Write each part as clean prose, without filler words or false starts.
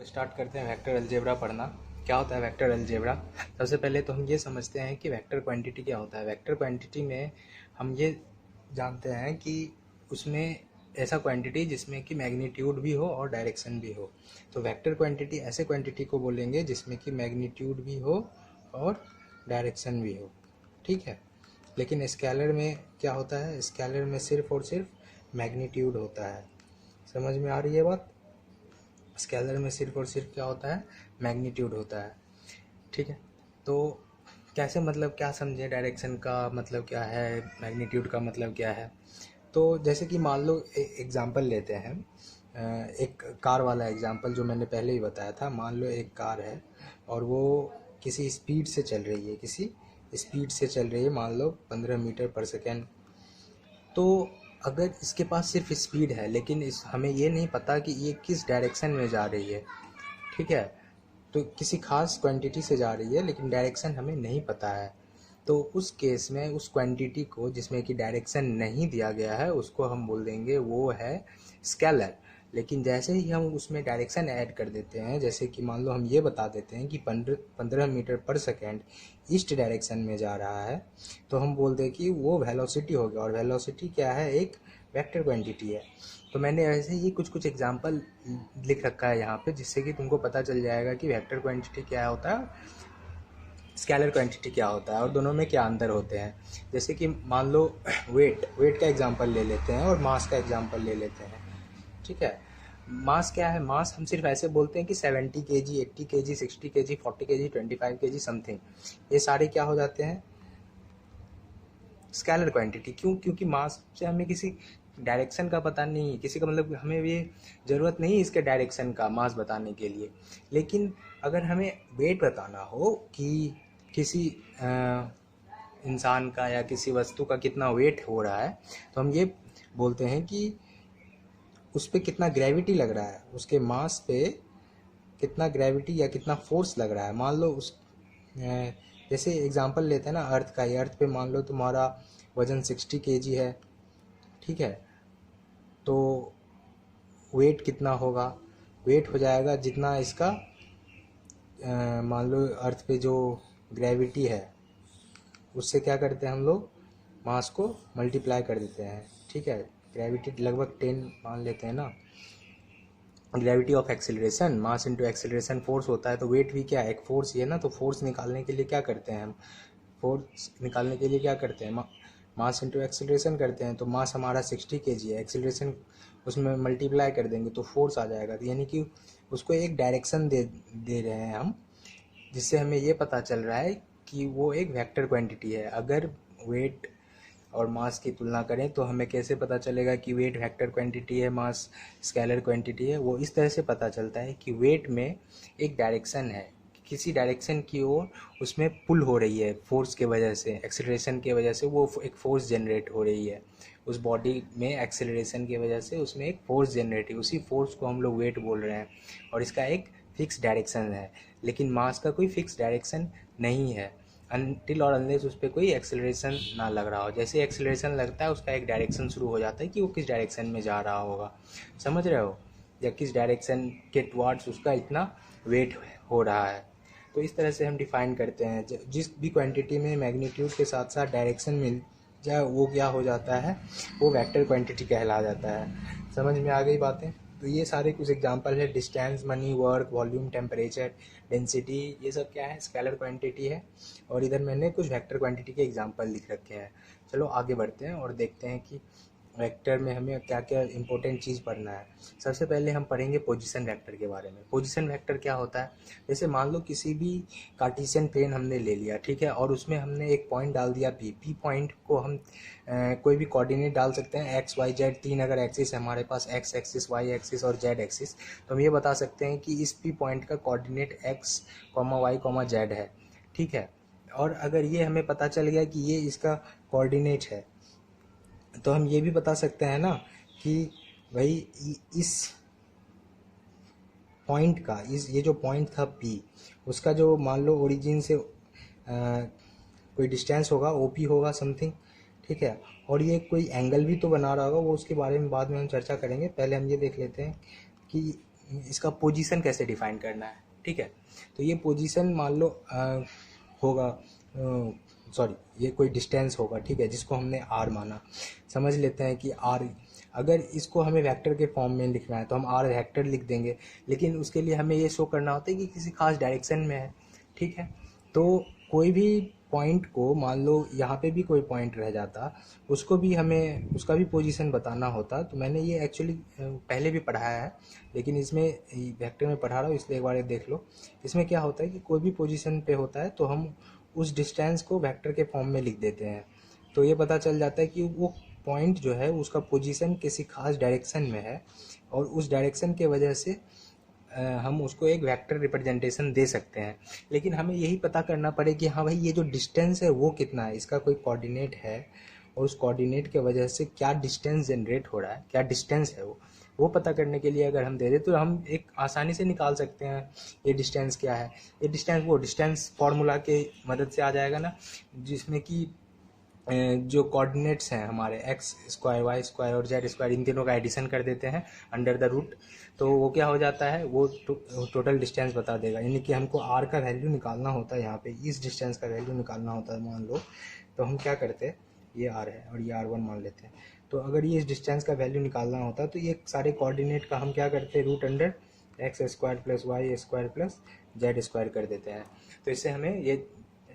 तो स्टार्ट करते हैं वेक्टर अलजेब्रा पढ़ना। क्या होता है वेक्टर अलजेब्रा? सबसे पहले तो हम ये समझते हैं कि वेक्टर क्वांटिटी क्या होता है। वेक्टर क्वांटिटी में हम ये जानते हैं कि उसमें ऐसा क्वांटिटी जिसमें कि मैग्नीट्यूड भी हो और डायरेक्शन भी हो। तो वेक्टर क्वांटिटी ऐसे क्वांटिटी को बोलेंगे जिसमें कि मैग्नीट्यूड भी हो और डायरेक्शन भी हो, ठीक है। लेकिन स्केलर में क्या होता है? स्केलर में सिर्फ और सिर्फ मैग्नीट्यूड होता है। समझ में आ रही है बात? स्केलर में सिर्फ और सिर्फ क्या होता है? मैग्नीट्यूड होता है, ठीक है। तो कैसे, मतलब क्या समझे? डायरेक्शन का मतलब क्या है, मैग्नीट्यूड का मतलब क्या है? तो जैसे कि मान लो एग्जांपल लेते हैं, एक कार वाला एग्जांपल जो मैंने पहले ही बताया था। मान लो एक कार है और वो किसी स्पीड से चल रही है, मान लो 15 मीटर पर सेकेंड। तो अगर इसके पास सिर्फ स्पीड है लेकिन हमें ये नहीं पता कि ये किस डायरेक्शन में जा रही है, ठीक है। तो किसी खास क्वांटिटी से जा रही है लेकिन डायरेक्शन हमें नहीं पता है। तो उस केस में उस क्वांटिटी को जिसमें कि डायरेक्शन नहीं दिया गया है उसको हम बोल देंगे वो है स्केलर। लेकिन जैसे ही हम उसमें डायरेक्शन ऐड कर देते हैं, जैसे कि मान लो हम ये बता देते हैं कि 15 मीटर पर सेकेंड ईस्ट डायरेक्शन में जा रहा है, तो हम बोल दें कि वो वेलोसिटी हो गया। और वेलोसिटी क्या है? एक वेक्टर क्वांटिटी है। तो मैंने ऐसे ही कुछ कुछ एग्जांपल लिख रखा है यहाँ पे, जिससे कि तुमको पता चल जाएगा कि वेक्टर क्वांटिटी क्या होता है, स्केलर क्वांटिटी क्या होता है और दोनों में क्या अंतर होते हैं। जैसे कि मान लो वेट का एग्जांपल ले लेते हैं और मास का एग्जांपल ले लेते हैं, ठीक है। मास क्या है? मास हम सिर्फ ऐसे बोलते हैं कि 70 KG, 80 KG, 60 KG, 40 KG, 25 KG something, ये सारे क्या हो जाते हैं? Scalar quantity. क्यों? क्योंकि मास से हमें किसी डायरेक्शन का पता नहीं है, किसी का मतलब हमें ये ज़रूरत नहीं है इसके डायरेक्शन का मास बताने के लिए। लेकिन अगर हमें वेट बताना हो कि किसी इंसान का या किसी वस्तु का कितना वेट हो रहा है, तो हम ये बोलते हैं कि उस पर कितना ग्रेविटी लग रहा है, उसके मास पे कितना ग्रेविटी या कितना फोर्स लग रहा है। मान लो जैसे एग्जांपल लेते हैं ना अर्थ का ही। अर्थ पे मान लो तुम्हारा वजन 60 केजी है, ठीक है। तो वेट कितना होगा? वेट हो जाएगा जितना इसका मान लो अर्थ पे जो ग्रेविटी है उससे क्या करते हैं हम लोग? मास को मल्टीप्लाई कर देते हैं, ठीक है। ग्रेविटी लगभग 10 मान लेते हैं ना। Gravity of acceleration, mass into acceleration force होता है। तो वेट भी क्या है? एक फोर्स ही है ना। तो फोर्स निकालने के लिए क्या करते हैं हम? फोर्स निकालने के लिए क्या करते हैं? मास इंटू एक्सेलरेशन करते हैं। तो मास हमारा 60 केजी है, एक्सेलरेशन उसमें मल्टीप्लाई कर देंगे तो फोर्स आ जाएगा। तो यानी कि उसको एक डायरेक्शन दे रहे हैं हम, जिससे हमें ये पता चल रहा है कि वो एक वेक्टर क्वांटिटी है। अगर वेट और मास की तुलना करें तो हमें कैसे पता चलेगा कि वेट वेक्टर क्वांटिटी है, मास स्केलर क्वांटिटी है? वो इस तरह से पता चलता है कि वेट में एक डायरेक्शन है, किसी डायरेक्शन की ओर उसमें पुल हो रही है फोर्स के वजह से, एक्सेलरेशन के वजह से वो एक फोर्स जनरेट हो रही है उस बॉडी में। एक्सेलरेशन की वजह से उसमें एक फोर्स जनरेट है, उसी फोर्स को हम लोग वेट बोल रहे हैं और इसका एक फिक्स डायरेक्शन है। लेकिन मास का कोई फिक्स डायरेक्शन नहीं है अनटिल और अनलेस उस पर कोई एक्सेलरेशन ना लग रहा हो। जैसे एक्सेलरेशन लगता है उसका एक डायरेक्शन शुरू हो जाता है कि वो किस डायरेक्शन में जा रहा होगा, समझ रहे हो? या किस डायरेक्शन के टुवार्ड्स उसका इतना वेट हो रहा है। तो इस तरह से हम डिफाइन करते हैं। जिस भी क्वांटिटी में मैग्नीट्यूड के साथ साथ डायरेक्शन मिल जाए वो क्या हो जाता है? वो वेक्टर क्वांटिटी कहला जाता है। समझ में आ गई बातें? तो ये सारे कुछ एग्जांपल है। Distance, money, work, volume, temperature, density, ये सब क्या है? स्केलर क्वांटिटी है। और इधर मैंने कुछ वेक्टर क्वांटिटी के एग्जांपल लिख रखे हैं। चलो आगे बढ़ते हैं और देखते हैं कि वेक्टर में हमें क्या क्या इंपॉर्टेंट चीज़ पढ़ना है। सबसे पहले हम पढ़ेंगे पोजीशन वेक्टर के बारे में। पोजीशन वेक्टर क्या होता है? जैसे मान लो किसी भी कार्टेशियन प्लेन हमने ले लिया, ठीक है, और उसमें हमने एक पॉइंट डाल दिया पी पॉइंट को हम कोई भी कोऑर्डिनेट डाल सकते हैं, एक्स वाई जेड। तीन अगर एक्सिस है हमारे पास, एक्स एक्सिस, वाई एक्सिस और जेड एक्सिस, तो हम ये बता सकते हैं कि इस पी पॉइंट का coordinate X comma Y comma Z है, ठीक है। और अगर ये हमें पता चल गया कि ये इसका कोऑर्डिनेट है, तो हम ये भी बता सकते हैं ना कि भाई इस पॉइंट का, इस ये जो पॉइंट था पी, उसका जो मान लो ओरिजिन से कोई डिस्टेंस होगा, ओपी होगा समथिंग, ठीक है। और ये कोई एंगल भी तो बना रहा होगा, वो उसके बारे में बाद में हम चर्चा करेंगे। पहले हम ये देख लेते हैं कि इसका पोजीशन कैसे डिफाइन करना है, ठीक है। तो ये पोजीशन मान लो होगा, सॉरी, ये कोई डिस्टेंस होगा, ठीक है, जिसको हमने आर माना। समझ लेते हैं कि आर, अगर इसको हमें वेक्टर के फॉर्म में लिखना है तो हम आर वेक्टर लिख देंगे, लेकिन उसके लिए हमें ये शो करना होता है कि किसी खास डायरेक्शन में है, ठीक है। तो कोई भी पॉइंट को, मान लो यहाँ पे भी कोई पॉइंट रह जाता, उसको भी हमें उसका भी पोजीशन बताना होता। तो मैंने ये एक्चुअली पहले भी पढ़ाया है, लेकिन इसमें वेक्टर में पढ़ा रहा हूँ, इसलिए एक बार देख लो। इसमें क्या होता है कि कोई भी पोजीशन पे होता है तो हम उस डिस्टेंस को वेक्टर के फॉर्म में लिख देते हैं। तो ये पता चल जाता है कि वो पॉइंट जो है उसका पोजीशन किसी खास डायरेक्शन में है, और उस डायरेक्शन के वजह से हम उसको एक वेक्टर रिप्रेजेंटेशन दे सकते हैं। लेकिन हमें यही पता करना पड़े कि हाँ भाई, ये जो डिस्टेंस है वो कितना है, इसका कोई कोऑर्डिनेट है, और उस कोऑर्डिनेट के वजह से क्या डिस्टेंस जनरेट हो रहा है, क्या डिस्टेंस है वो पता करने के लिए अगर हम दे दें तो हम एक आसानी से निकाल सकते हैं ये डिस्टेंस क्या है। ये डिस्टेंस वो डिस्टेंस फार्मूला के मदद से आ जाएगा ना, जिसमें कि जो कोऑर्डिनेट्स हैं हमारे एक्स स्क्वायर, वाई स्क्वायर और जेड स्क्वायर, इन तीनों का एडिशन कर देते हैं अंडर द रूट, तो वो क्या हो जाता है, वो टोटल डिस्टेंस बता देगा। यानी कि हमको आर का वैल्यू निकालना होता है, यहाँ पे इस डिस्टेंस का वैल्यू निकालना होता है मान लो, तो हम क्या करते हैं, ये आर है और ये R1 मान लेते हैं। तो अगर ये इस डिस्टेंस का वैल्यू निकालना होता है तो ये सारे कोऑर्डिनेट का हम क्या करते हैं, root under X square plus Y square plus Z square कर देते हैं। तो इससे हमें ये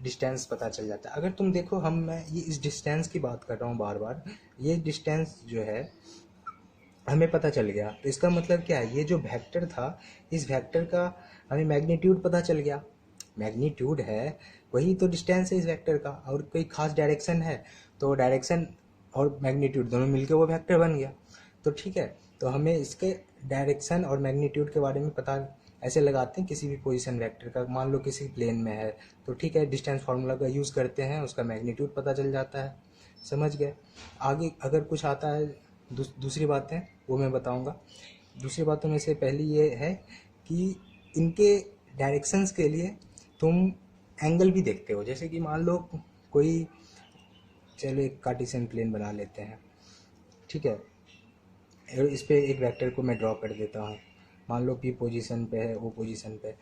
डिस्टेंस पता चल जाता है। अगर तुम देखो, मैं ये इस डिस्टेंस की बात कर रहा हूँ बार बार, ये डिस्टेंस जो है हमें पता चल गया, तो इसका मतलब क्या है, ये जो वेक्टर था, इस वेक्टर का हमें मैग्नीट्यूड पता चल गया। मैग्नीट्यूड है, वही तो डिस्टेंस है इस वेक्टर का, और कोई खास डायरेक्शन है तो डायरेक्शन और मैग्नीट्यूड दोनों मिलके वो वेक्टर बन गया। तो ठीक है, तो हमें इसके डायरेक्शन और मैग्नीट्यूड के बारे में पता ऐसे लगाते हैं किसी भी पोजीशन वेक्टर का। मान लो किसी प्लेन में है तो ठीक है, डिस्टेंस फार्मूला का यूज़ करते हैं, उसका मैग्नीट्यूड पता चल जाता है। समझ गए। आगे अगर कुछ आता है दूसरी बातें वो मैं बताऊंगा। दूसरी बातों में से पहली ये है कि इनके डायरेक्शंस के लिए तुम एंगल भी देखते हो। जैसे कि मान लो कोई, चलो एक कार्टेशियन प्लेन बना लेते हैं, ठीक है, और इस पे एक वेक्टर को मैं ड्रॉ कर देता हूँ। मान लो पी पोजीशन पे है, ओ पोजीशन पे।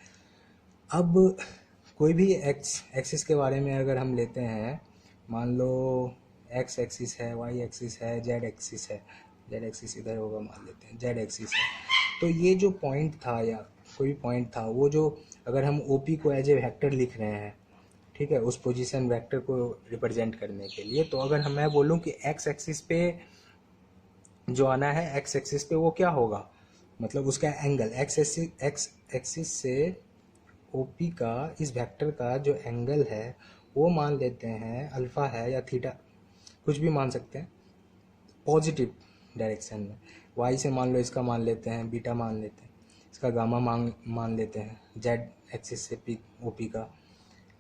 अब कोई भी एक्सिस के बारे में अगर हम लेते हैं, मान लो एक्स एक्सिस है, वाई एक्सिस है, जेड एक्सिस है, जेड एक्सिस इधर होगा मान लेते हैं, जेड एक्सिस है। तो ये जो पॉइंट था या कोई पॉइंट था, वो जो अगर हम ओ पी को एज ए वेक्टर लिख रहे हैं, ठीक है, उस पोजीशन वेक्टर को रिप्रेजेंट करने के लिए, तो अगर मैं बोलूँ कि एक्स एक्सिस पे जो आना है, एक्स एक्सिस पे वो क्या होगा, मतलब उसका एंगल एक्स एक्सिस से ओपी का, इस वेक्टर का जो एंगल है वो मान लेते हैं अल्फ़ा है या थीटा, कुछ भी मान सकते हैं, पॉजिटिव डायरेक्शन में। वाई से मान लो इसका मान लेते हैं बीटा, मान लेते हैं इसका गामा, मान लेते हैं जेड एक्सिस से पी ओपी का,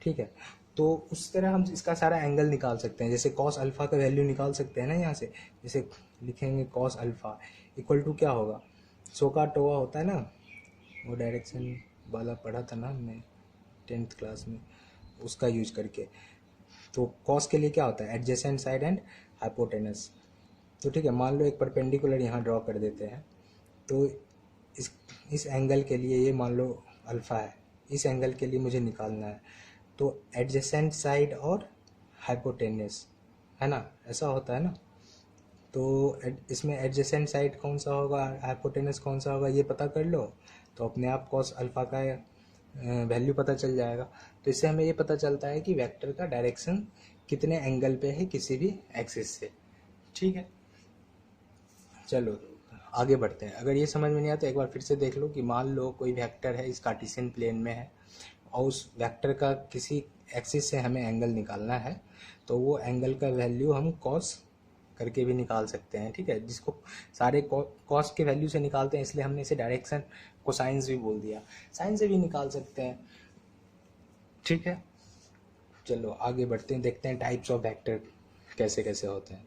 ठीक है। तो उस तरह हम इसका सारा एंगल निकाल सकते हैं। जैसे कॉस अल्फ़ा का वैल्यू निकाल सकते हैं ना यहाँ से, जैसे लिखेंगे कॉस अल्फ़ा इक्वल टू क्या होगा, सोका टोवा होता है ना, वो डायरेक्शन वाला पढ़ा था ना हमने 10th क्लास में, उसका यूज करके। तो कॉस के लिए क्या होता है, एडजेसेंट साइड एंड हाइपोटेनस। तो ठीक है, मान लो एक परपेंडिकुलर यहाँ ड्रॉ कर देते हैं। तो इस एंगल के लिए ये मान लो अल्फ़ा है, इस एंगल के लिए मुझे निकालना है, तो एडजेसेंट साइड और हाइपोटेनस है ना, ऐसा होता है ना। तो इसमें एडजेसेंट साइड कौन सा होगा, हाइपोटेनस कौन सा होगा, ये पता कर लो तो अपने आप कॉस अल्फ़ा का वैल्यू पता चल जाएगा। तो इससे हमें ये पता चलता है कि वेक्टर का डायरेक्शन कितने एंगल पे है किसी भी एक्सिस से, ठीक है। चलो आगे बढ़ते हैं। अगर ये समझ में नहीं आया तो एक बार फिर से देख लो कि मान लो कोई वेक्टर है, इस कार्टेशियन प्लेन में है, और उस वेक्टर का किसी एक्सिस से हमें एंगल निकालना है, तो वो एंगल का वैल्यू हम कॉस करके भी निकाल सकते हैं, ठीक है, जिसको सारे कॉस के वैल्यू से निकालते हैं, इसलिए हमने इसे डायरेक्शन को साइंस भी बोल दिया, साइंस से भी निकाल सकते हैं, ठीक है। चलो आगे बढ़ते हैं, देखते हैं टाइप्स ऑफ वेक्टर कैसे कैसे होते हैं।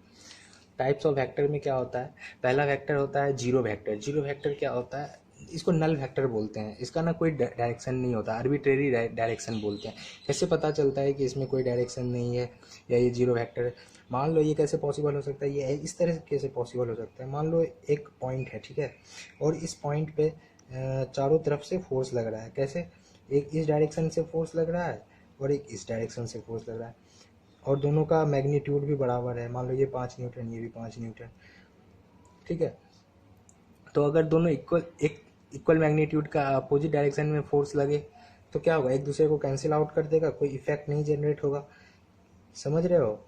टाइप्स ऑफ वेक्टर में क्या होता है, पहला वेक्टर होता है जीरो वेक्टर। जीरो वेक्टर क्या होता है, इसको नल वेक्टर बोलते हैं, इसका ना कोई डायरेक्शन नहीं होता, आर्बिट्रेरी डायरेक्शन बोलते हैं। कैसे पता चलता है कि इसमें कोई डायरेक्शन नहीं है या ये जीरो वेक्टर है, मान लो ये कैसे पॉसिबल हो सकता है, ये इस तरह से कैसे पॉसिबल हो सकता है। मान लो एक पॉइंट है, ठीक है, और इस पॉइंट पे चारों तरफ से फोर्स लग रहा है। कैसे? एक इस डायरेक्शन से फोर्स लग रहा है और एक इस डायरेक्शन से फोर्स लग रहा है, और दोनों का मैग्नीट्यूड भी बराबर है। मान लो ये 5 न्यूटन, ये भी 5 न्यूटन, ठीक है। तो अगर दोनों इक्वल मैग्नीट्यूड का अपोजिट डायरेक्शन में फोर्स लगे तो क्या होगा? एक दूसरे को कैंसिल आउट कर देगा, कोई इफेक्ट नहीं जनरेट होगा। समझ रहे हो?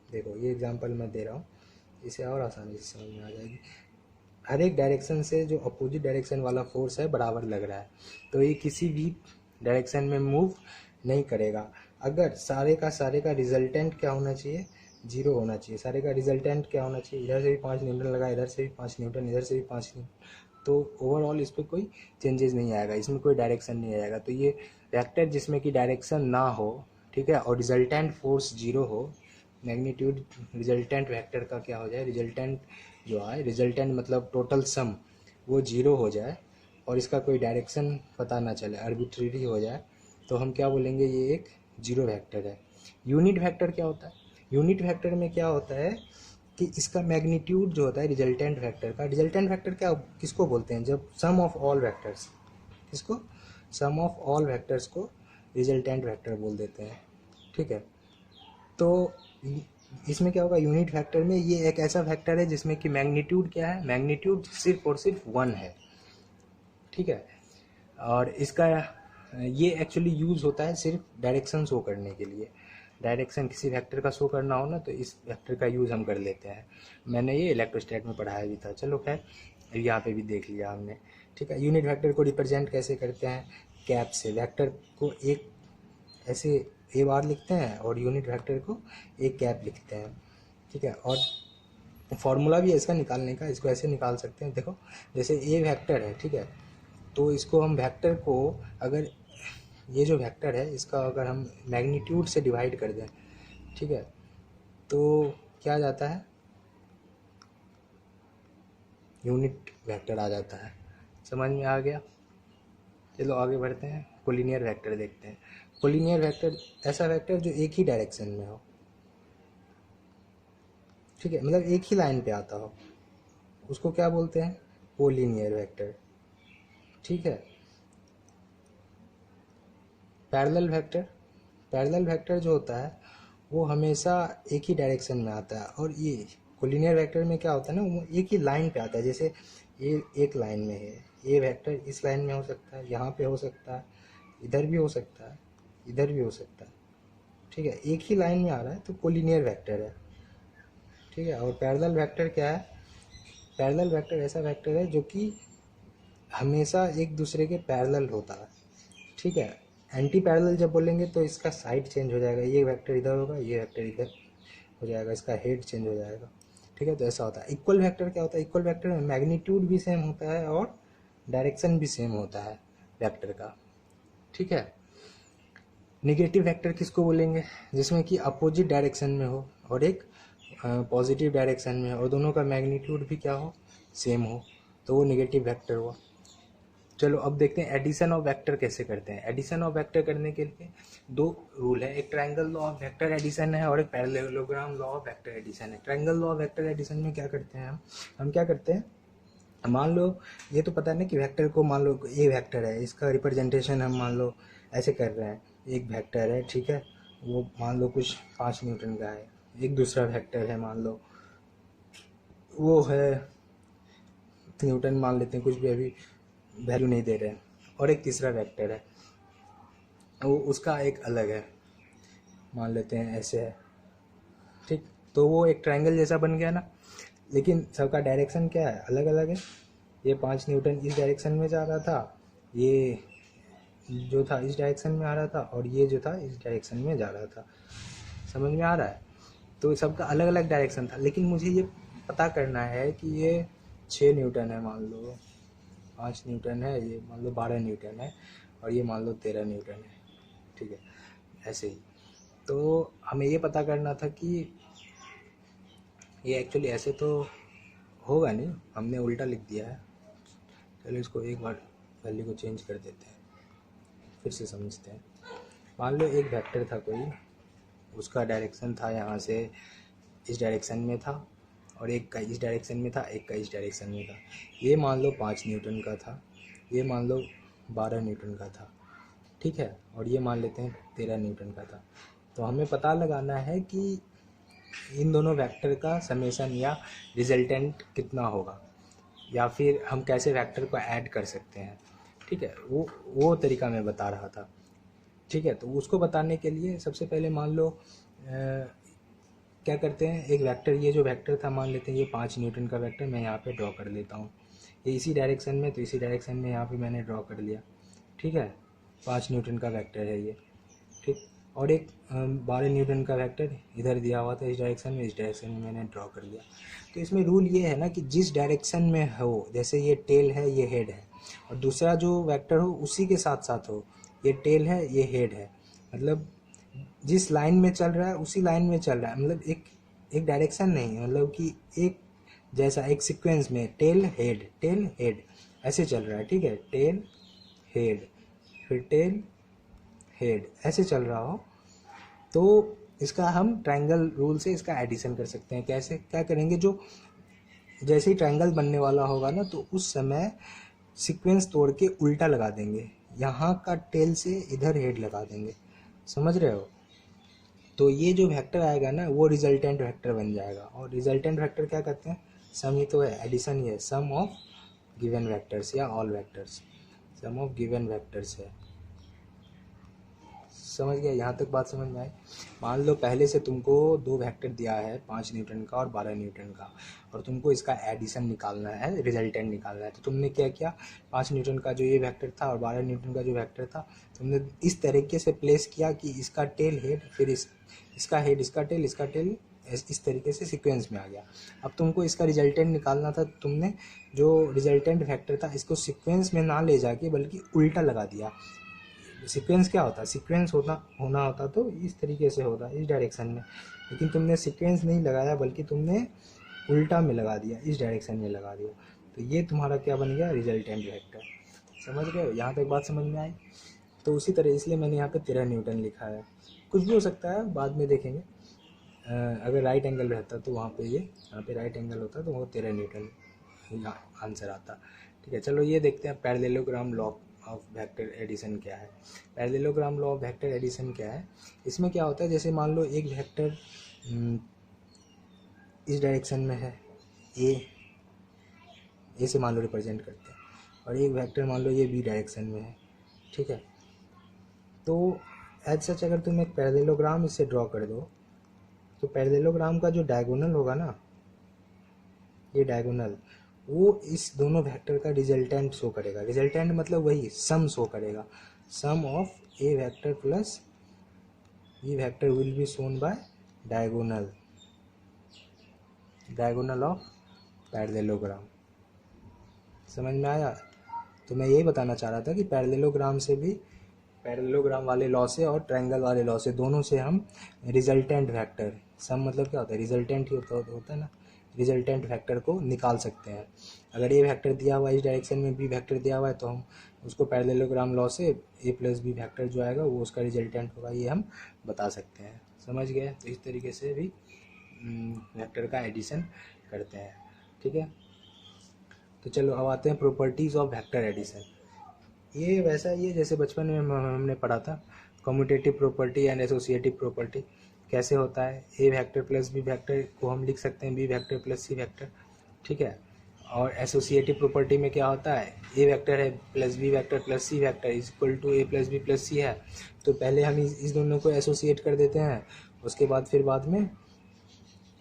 देखो ये एग्जांपल मैं दे रहा हूँ, इसे और आसानी से समझ में आ जाएगी। हर एक डायरेक्शन से जो अपोजिट डायरेक्शन वाला फोर्स है बराबर लग रहा है, तो ये किसी भी डायरेक्शन में मूव नहीं करेगा। अगर सारे का रिजल्टेंट क्या होना चाहिए? जीरो होना चाहिए। सारे का रिजल्टेंट क्या होना चाहिए? इधर से भी 5 न्यूटन लगा, इधर से भी 5 न्यूटन, इधर से भी 5 न्यूटन, तो ओवरऑल इस पर कोई चेंजेस नहीं आएगा, इसमें कोई डायरेक्शन नहीं आएगा। तो ये वेक्टर जिसमें कि डायरेक्शन ना हो, ठीक है, और रिजल्टेंट फोर्स जीरो हो, मैग्नीट्यूड रिजल्टेंट वेक्टर का क्या हो जाए? रिजल्टेंट जो है, रिजल्टेंट मतलब टोटल सम, वो जीरो हो जाए और इसका कोई डायरेक्शन पता ना चले, आर्बिट्रेरी हो जाए, तो हम क्या बोलेंगे? ये एक जीरो वेक्टर है। यूनिट वेक्टर क्या होता है? यूनिट वेक्टर में क्या होता है कि इसका मैग्नीट्यूड जो होता है रिजल्टेंट वेक्टर का, रिजल्टेंट वेक्टर क्या किसको बोलते हैं? जब सम ऑफ ऑल वेक्टर्स, किसको? सम ऑफ ऑल वेक्टर्स को रिजल्टेंट वेक्टर बोल देते हैं, ठीक है। तो इसमें क्या होगा? यूनिट वेक्टर में ये एक ऐसा वेक्टर है जिसमें कि मैग्नीट्यूड क्या है? मैग्नीट्यूड सिर्फ और सिर्फ 1 है, ठीक है। और इसका ये एक्चुअली यूज़ होता है सिर्फ डायरेक्शन शो करने के लिए। डायरेक्शन किसी वेक्टर का शो करना हो ना, तो इस वेक्टर का यूज़ हम कर लेते हैं। मैंने ये इलेक्ट्रोस्टैट में पढ़ाया भी था। चलो खैर, यहाँ पे भी देख लिया हमने, ठीक है। यूनिट वेक्टर को रिप्रेजेंट कैसे करते हैं? कैप से। वेक्टर को एक ऐसे ए बार लिखते हैं और यूनिट वेक्टर को एक कैप लिखते हैं, ठीक है। और फॉर्मूला भी है इसका निकालने का, इसको ऐसे निकाल सकते हैं। देखो, जैसे ए वेक्टर है, ठीक है, तो इसको हम वेक्टर को, अगर ये जो वेक्टर है इसका अगर हम मैग्नीट्यूड से डिवाइड कर दें, ठीक है, तो क्या आ जाता है? यूनिट वेक्टर आ जाता है। समझ में आ गया? चलो आगे बढ़ते हैं, कोलिनियर वेक्टर देखते हैं। कोलिनियर वेक्टर ऐसा वेक्टर जो एक ही डायरेक्शन में हो, ठीक है, मतलब एक ही लाइन पे आता हो, उसको क्या बोलते हैं? कोलिनियर वेक्टर, ठीक है। पैरेलल वेक्टर, पैरेलल वेक्टर जो होता है वो हमेशा एक ही डायरेक्शन में आता है, और ये कोलिनियर वेक्टर में क्या होता है ना, वो एक ही लाइन पे आता है। जैसे ये एक लाइन में है, ये वेक्टर इस लाइन में हो सकता है, यहाँ पे हो सकता है, इधर भी हो सकता है, इधर भी हो सकता है, ठीक है, एक ही लाइन में आ रहा है, तो कोलिनियर वेक्टर है, ठीक है। और पैरेलल वेक्टर क्या है? पैरेलल वेक्टर ऐसा वेक्टर है जो कि हमेशा एक दूसरे के पैरेलल होता है, ठीक है। एंटी पैरेलल जब बोलेंगे तो इसका साइड चेंज हो जाएगा, ये वेक्टर इधर होगा, ये वेक्टर इधर हो जाएगा, इसका हेड चेंज हो जाएगा, ठीक है। तो ऐसा होता है। इक्वल वेक्टर क्या होता है? इक्वल वेक्टर में मैग्नीट्यूड भी सेम होता है और डायरेक्शन भी सेम होता है वेक्टर का, ठीक है। निगेटिव वेक्टर किसको बोलेंगे? जिसमें कि अपोजिट डायरेक्शन में हो और एक पॉजिटिव डायरेक्शन में हो, और दोनों का मैग्नीट्यूड भी क्या हो? सेम हो, तो वो निगेटिव वेक्टर हुआ। चलो अब देखते हैं एडिशन ऑफ वेक्टर कैसे करते हैं। एडिशन ऑफ वेक्टर करने के लिए दो रूल है, एक triangle law of vector addition है और एक parallelogram law of vector addition है। Triangle law of vector addition में क्या करते हैं हम क्या करते हैं, मान लो ये तो पता है ना कि वेक्टर को, मान लो ये वेक्टर है, इसका रिप्रेजेंटेशन हम मान लो ऐसे कर रहे हैं। एक वेक्टर है, ठीक है, वो मान लो कुछ 5 न्यूटन का है। एक दूसरा वेक्टर है, मान लो वो है न्यूटन, मान लेते हैं, कुछ भी अभी वैल्यू नहीं दे रहे हैं। और एक तीसरा वेक्टर है, वो उसका एक अलग है, मान लेते हैं ऐसे है, ठीक। तो वो एक ट्रायंगल जैसा बन गया ना, लेकिन सबका डायरेक्शन क्या है? अलग अलग है। ये 5 न्यूटन इस डायरेक्शन में जा रहा था, ये जो था इस डायरेक्शन में आ रहा था, और ये जो था इस डायरेक्शन में जा रहा था। समझ में आ रहा है? तो सबका अलग अलग डायरेक्शन था, लेकिन मुझे ये पता करना है कि ये 6 न्यूटन है, मान लो 5 न्यूटन है, ये मान लो 12 न्यूटन है, और ये मान लो 13 न्यूटन है, ठीक है, ऐसे ही। तो हमें ये पता करना था कि ये एक्चुअली ऐसे तो होगा नहीं, हमने उल्टा लिख दिया है। चलो इसको एक बार वैल्यू को चेंज कर देते हैं, फिर से समझते हैं। मान लो एक वेक्टर था कोई, उसका डायरेक्शन था यहाँ से इस डायरेक्शन में था, और एक का इस डायरेक्शन में था, एक का इस डायरेक्शन में था। ये मान लो 5 न्यूटन का था, ये मान लो 12 न्यूटन का था, ठीक है, और ये मान लेते हैं 13 न्यूटन का था। तो हमें पता लगाना है कि इन दोनों वेक्टर का समेशन या रिजल्टेंट कितना होगा, या फिर हम कैसे वेक्टर को ऐड कर सकते हैं, ठीक है, वो तरीका मैं बता रहा था, ठीक है। तो उसको बताने के लिए सबसे पहले मान लो क्या करते हैं, एक वेक्टर, ये जो वेक्टर था मान लेते हैं ये 5 न्यूटन का वेक्टर मैं यहाँ पे ड्रॉ कर लेता हूँ, ये इसी डायरेक्शन में, तो इसी डायरेक्शन में यहाँ पे मैंने ड्रॉ कर लिया, ठीक है, 5 न्यूटन का वेक्टर है ये, ठीक। और एक 12 न्यूटन का वेक्टर इधर दिया हुआ था इस डायरेक्शन में, इस डायरेक्शन में मैंने ड्रॉ कर लिया। तो इसमें रूल ये है ना कि जिस डायरेक्शन में हो, जैसे ये टेल है ये हेड है, और दूसरा जो वेक्टर हो उसी के साथ साथ हो, ये टेल है ये हेड है, मतलब जिस लाइन में चल रहा है उसी लाइन में चल रहा है, मतलब एक डायरेक्शन नहीं है, मतलब कि एक जैसा एक सीक्वेंस में टेल हेड ऐसे चल रहा है, ठीक है, टेल हेड फिर टेल हेड ऐसे चल रहा हो, तो इसका हम ट्रायंगल रूल से इसका एडिशन कर सकते हैं। कैसे, क्या करेंगे, जो जैसे ही ट्रायंगल बनने वाला होगा ना तो उस समय सीक्वेंस तोड़ के उल्टा लगा देंगे, यहाँ का टेल से इधर हेड लगा देंगे, समझ रहे हो। तो ये जो वेक्टर आएगा ना वो रिजल्टेंट वेक्टर बन जाएगा, और रिजल्टेंट वेक्टर क्या करते हैं, सम ही तो है, एडिशन ही है, सम ऑफ गिवन वेक्टर्स या all vectors, sum of given vectors है, समझ गया, यहाँ तक बात समझ में आई। मान लो पहले से तुमको दो वेक्टर दिया है, 5 न्यूटन का और 12 न्यूटन का, और तुमको इसका एडिशन निकालना है, रिजल्टेंट निकालना है। तो तुमने क्या किया, 5 न्यूटन का जो ये वेक्टर था और 12 न्यूटन का जो वेक्टर था, तुमने इस तरीके से प्लेस किया कि इसका टेल हेड, फिर इसका हेड, इसका टेल इस तरीके से सीक्वेंस में आ गया। अब तुमको इसका रिजल्टेंट निकालना था, तुमने जो रिजल्टेंट वेक्टर था इसको सीक्वेंस में ना ले जाके बल्कि उल्टा लगा दिया। सीक्वेंस क्या होता है, सीक्वेंस होना होता तो इस तरीके से होता, इस डायरेक्शन में, लेकिन तुमने सीक्वेंस नहीं लगाया बल्कि तुमने उल्टा में लगा दिया, इस डायरेक्शन में लगा दिया। तो ये तुम्हारा क्या बन गया, रिजल्टेंट वेक्टर, समझ गए हो, यहाँ तक बात समझ में आई। तो उसी तरह इसलिए मैंने यहाँ पे 13 न्यूटन लिखा है, कुछ भी हो सकता है बाद में देखेंगे। अगर राइट एंगल रहता तो वहाँ पे यहाँ पे राइट एंगल होता तो वो 13 न्यूटन आंसर आता, ठीक है। चलो ये देखते हैं parallelogram law of vector addition क्या है। Parallelogram law of vector addition क्या है, इसमें क्या होता है, जैसे मान लो एक वेक्टर इस डायरेक्शन में है, ए से मान लो रिप्रेजेंट करते हैं, और एक वेक्टर मान लो ये बी डायरेक्शन में है, ठीक है। तो एज सच अगर तुम एक पैरेललोग्राम इससे ड्रॉ कर दो, तो पैरेललोग्राम का जो डायगोनल होगा ना, ये डायगोनल, वो इस दोनों वेक्टर का रिजल्टेंट शो करेगा। रिजल्टेंट मतलब वही सम शो करेगा, sum of a vector plus b vector will be shown by diagonal of parallelogram. समझ में आया। तो मैं यही बताना चाह रहा था कि पैरेललोग्राम से भी, पैरेललोग्राम वाले लॉ से और ट्रायंगल वाले लॉ से, दोनों से हम रिजल्टेंट वेक्टर, सम मतलब क्या होता है, रिजल्टेंट ही होता है ना, रिजल्टेंट वेक्टर को निकाल सकते हैं। अगर ए वेक्टर दिया हुआ है इस डायरेक्शन में, बी वेक्टर दिया हुआ है, तो हम उसको पैरेललोग्राम लॉ से ए प्लस बी वेक्टर जो आएगा वो उसका रिजल्टेंट होगा, ये हम बता सकते हैं, समझ गए। तो इस तरीके से भी वेक्टर का एडिशन करते हैं, ठीक है। तो चलो अब आते हैं प्रॉपर्टीज़ ऑफ वेक्टर एडिशन। ये वैसा ही है जैसे बचपन में हमने पढ़ा था, commutative property and associative property. कैसे होता है, a vector plus b vector को हम लिख सकते हैं बी वेक्टर प्लस सी वेक्टर, ठीक है। और एसोसिएटिव प्रॉपर्टी में क्या होता है, ए वेक्टर है plus b vector plus C vector is equal to a plus b plus c है, तो पहले हम इस दोनों को एसोसिएट कर देते हैं, उसके बाद फिर बाद में